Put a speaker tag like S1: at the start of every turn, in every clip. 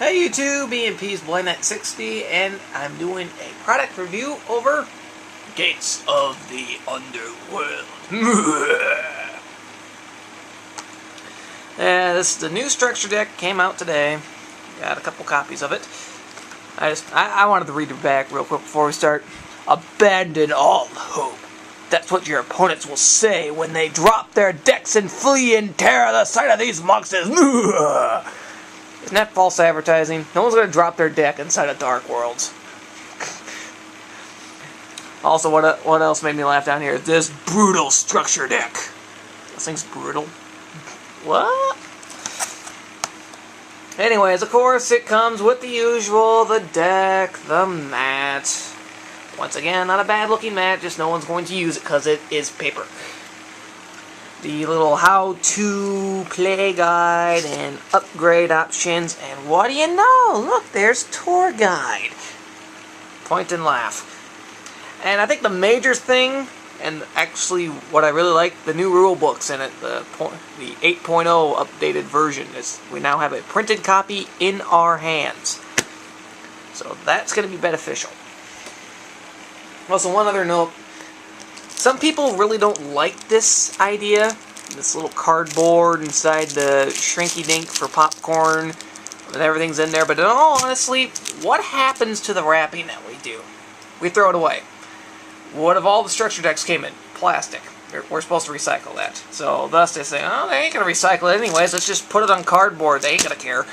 S1: Hey YouTube, EMP's BlindNet60, and I'm doing a product review over Gates of the Underworld. This is the new structure deck, came out today. Got a couple copies of it. I wanted to read it back real quick before we start. Abandon all hope. That's what your opponents will say when they drop their decks and flee in terror at the sight of these monsters. Isn't that false advertising? No one's going to drop their deck inside of Dark Worlds. Also, what else made me laugh down here? This brutal structure deck. This thing's brutal. What? Anyways, of course, it comes with the usual, the deck, the mat. Once again, not a bad-looking mat, just no one's going to use it because it is paper. The little how-to play guide and upgrade options, and what do you know? Look, there's tour guide. Point and laugh. And I think the major thing, and actually what I really like, the new rule books in it, the 8.0 updated version, is we now have a printed copy in our hands. So that's going to be beneficial. Also, one other note. Some people really don't like this idea, this little cardboard inside the shrinky-dink for popcorn, and everything's in there, but in all honesty, what happens to the wrapping that we do? We throw it away. What if all the structure decks came in plastic? We're supposed to recycle that. So thus they say, oh, they ain't going to recycle it anyways, let's just put it on cardboard, they ain't going to care.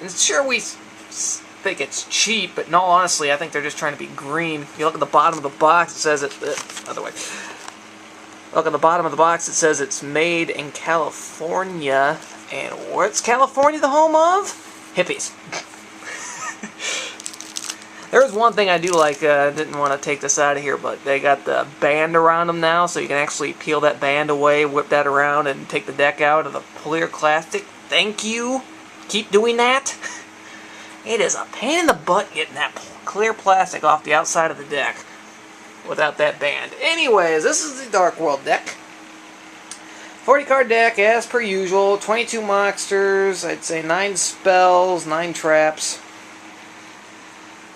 S1: And sure, we think it's cheap, but in all honesty, I think they're just trying to be green. If you look at the bottom of the box, it says other way. Look at the bottom of the box, it says it's made in California. And what's California the home of? Hippies. There's one thing I do like, I didn't want to take this out of here, but they got the band around them now, so you can actually peel that band away, whip that around, and take the deck out of the clear plastic. Thank you. Keep doing that. It is a pain in the butt getting that clear plastic off the outside of the deck without that band. Anyways, this is the Dark World deck. 40 card deck as per usual. 22 monsters, I'd say 9 spells, 9 traps.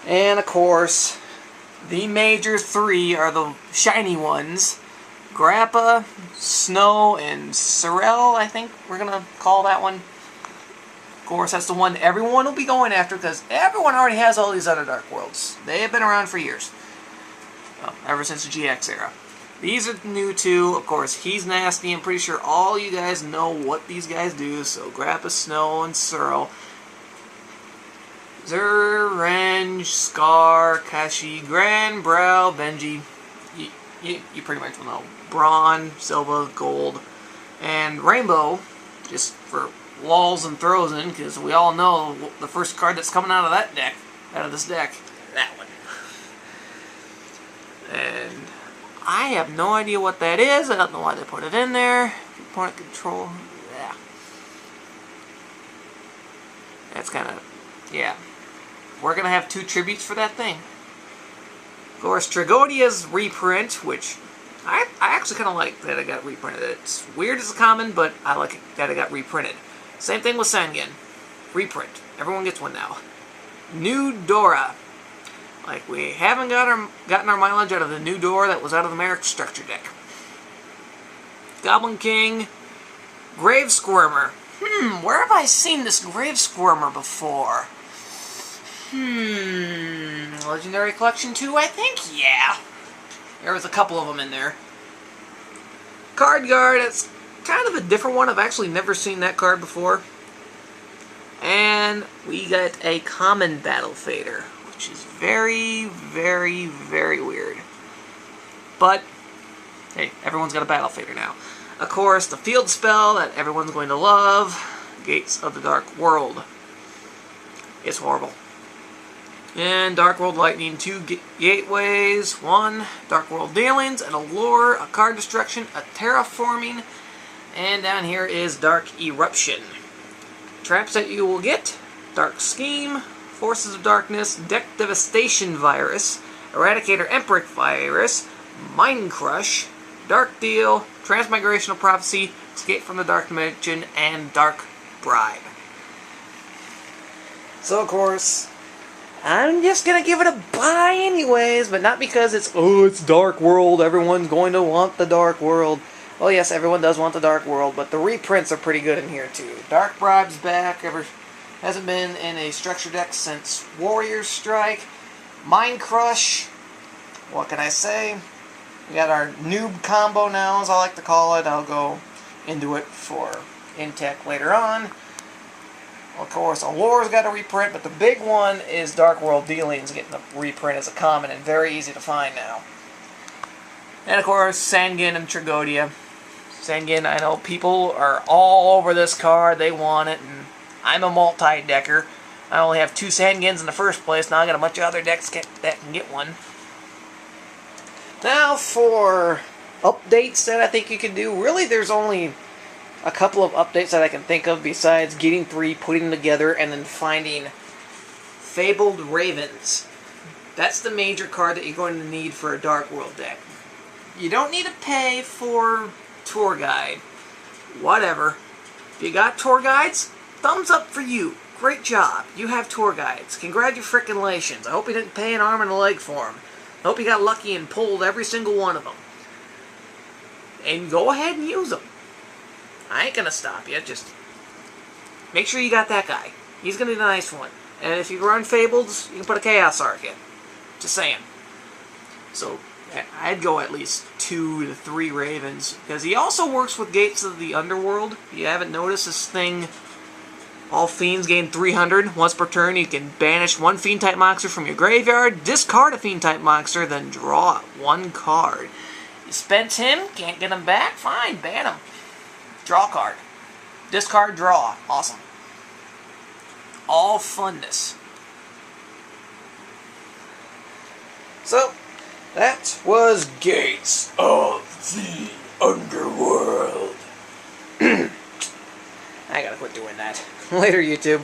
S1: And of course, the major 3 are the shiny ones. Grappa, Snow, and Sorrel, I think we're going to call that one. Of course, that's the one everyone will be going after because everyone already has all these other Dark Worlds. They have been around for years. Well, ever since the GX era. These are new too. Of course, he's nasty. I'm pretty sure all you guys know what these guys do. So, Grappa, Snow, and Sorrel. Renge, Scar, Kashi, Grand, Brow, Benji. You pretty much will know. Brawn, Silva, Gold, and Rainbow, just for lulls and throws in, because we all know the first card that's coming out of that deck, out of this deck, that one. And I have no idea what that is. I don't know why they put it in there. Opponent control, yeah. That's kind of, yeah. We're going to have 2 tributes for that thing. Of course, Tragodia's reprint, which I actually kind of like that it got reprinted. It's weird as a common, but I like it that it got reprinted. Same thing with Sangen. Reprint. Everyone gets one now. New Dora. Like, we haven't gotten our mileage out of the new Dora that was out of the Merrick structure deck. Goblin King. Grave Squirmer. Where have I seen this Grave Squirmer before? Legendary Collection 2, I think? Yeah. There was a couple of them in there. Card Guard, it's kind of a different one. I've actually never seen that card before. And we got a common Battle Fader, which is very, very, very weird. But, hey, everyone's got a Battle Fader now. Of course, the field spell that everyone's going to love, Gates of the Dark World. It's horrible. And Dark World Lightning, 2 gateways, 1 Dark World Dealings, an Allure, a Card Destruction, a Terraforming, and down here is Dark Eruption. Traps that you will get, Dark Scheme, Forces of Darkness, Deck Devastation Virus, Eradicator Emperor Virus, Mind Crush, Dark Deal, Transmigrational Prophecy, Escape from the Dark Dimension, and Dark Bribe. So, of course, I'm just gonna give it a buy anyways, but not because it's Dark World, everyone's going to want the Dark World. Well, yes, everyone does want the Dark World, but the reprints are pretty good in here, too. Dark Bribe's back, hasn't been in a structure deck since Warrior Strike. Mind Crush, what can I say? We got our noob combo now, as I like to call it. I'll go into it for in-tech later on. Of course, Allure's got a reprint, but the big one is Dark World Dealings getting a reprint as a common and very easy to find now. And of course, Sangin and Tragodia. Sangin, I know people are all over this card, they want it, and I'm a multi-decker. I only have 2 Sangins in the first place, now I got a bunch of other decks that can get one. Now for updates that I think you can do. Really, there's only a couple of updates that I can think of besides getting 3, putting them together, and then finding Fabled Ravens. That's the major card that you're going to need for a Dark World deck. You don't need to pay for Tour Guide. Whatever. If you got Tour Guides, thumbs up for you. Great job. You have Tour Guides. Congratulations. I hope you didn't pay an arm and a leg for them. I hope you got lucky and pulled every single one of them. And go ahead and use them. I ain't gonna stop you. Just make sure you got that guy. He's gonna be the nice one. And if you run Fables, you can put a Chaos Arc in. Just saying. So I'd go at least 2 to 3 Ravens, because he also works with Gates of the Underworld. If you haven't noticed, this thing, all Fiends gain 300. Once per turn, you can banish 1 Fiend-type monster from your graveyard, discard a Fiend-type monster, then draw 1 card. You spent him, can't get him back, fine, ban him. Draw a card. Discard, draw. Awesome. All funness. So, that was Gates of the Underworld. I gotta quit doing that. Later, YouTube.